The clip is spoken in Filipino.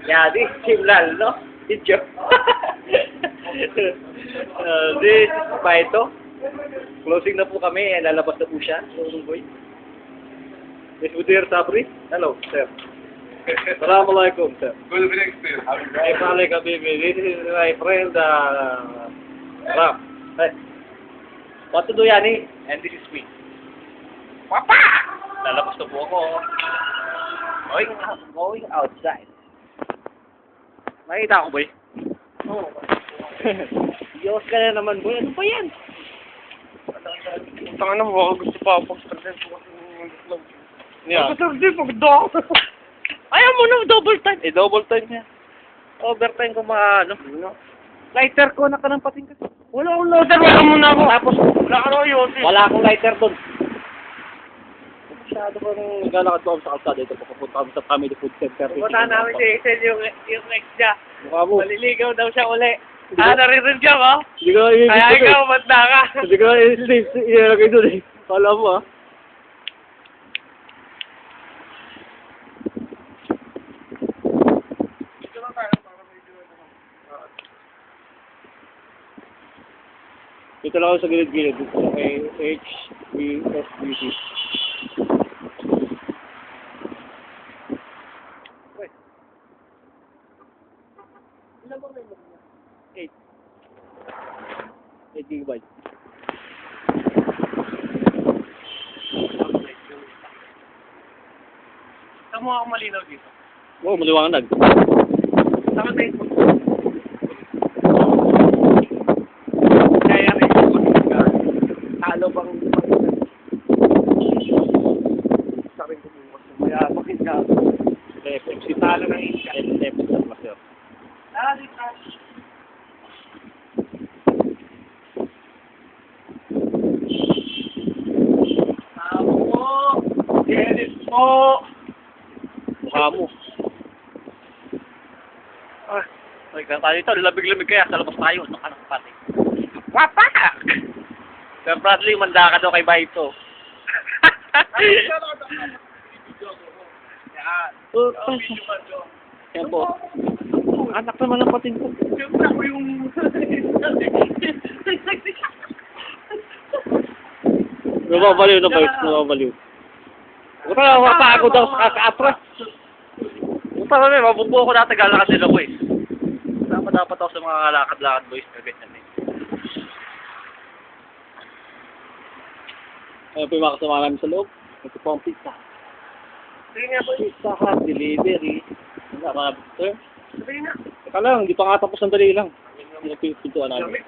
Yadi, Simlal, no? Video. This pa ito. Closing na po kami. Lalabas na po siya. Boy. Miss Budir Sabri. Hello, sir. Assalamualaikum, sir. Good evening, sir. Hey, Malik Habibi. This is my friend, Ram. Hey. What to do, Yani? And this is me. Papa! Lalabas na po ako. Going outside. Nakita ko, boy? Oo. Diyos ka na naman, boy. Ano pa yan? Tanga na mo, gusto pa ako pag-present ko kasi ng Yeah. Sir, di, pagdo. Ayaw mo na, double time. Eh, double time yan. Overtime ko ano. Lighter ko, nakanampating ka. Wala akong loader, wala muna ako. Tapos, Wala ka raw yun. wala akong lighter doon. Masyado ko nung naglalakad ko sa kalsada ito. Papapunta kami sa Family Food Center. Pumunta namin si Hazel yung ex niya. Mukha mo. Maliligaw daw siya uli. Naririnig ka mo? Hindi ko Kaya ikaw, banda ka. Hindi ko ilalagay doon eh. Kala mo ah. Dito lang ako sa gilid-gilid. Dito sa kay HBSBT. Ilan ba kayo? 8. 8 gigabytes. Saan mo ako malinaw dito? Oo, maliwanag. Saan ka Facebook? Kaya rin talo bang sabi ko mo kaya bakit ka FC talo ng Inca. FC sa master. Dali ka. Ako! Get it mo! Mukha mo. Ah, ka tayo ito. Lamig-lamig kaya sa labas tayo. Nakanakapati. Wapak! Sir Bradley, manda ka daw kay Baito. Yan po. Anak naman ang pating ko. Siyempre ako yung... Nababaliw na Baito. Nababaliw. Huwag ka mapagod daw sa kaka-atras. Huwag pa kami, mabubuo ko na tagalakad nila ko eh. Dapat ako sa mga lakad-lakad boys na ganyan eh. Ayun po yung mga kasama namin sa loob. Ito po ang pizza. Sige nga, boy. Pizza Hut, delivery. Marami, sir. Sabihin nga. Teka lang, hindi pa nga tapos ang dali lang. Hindi na pintuan namin. Lamig.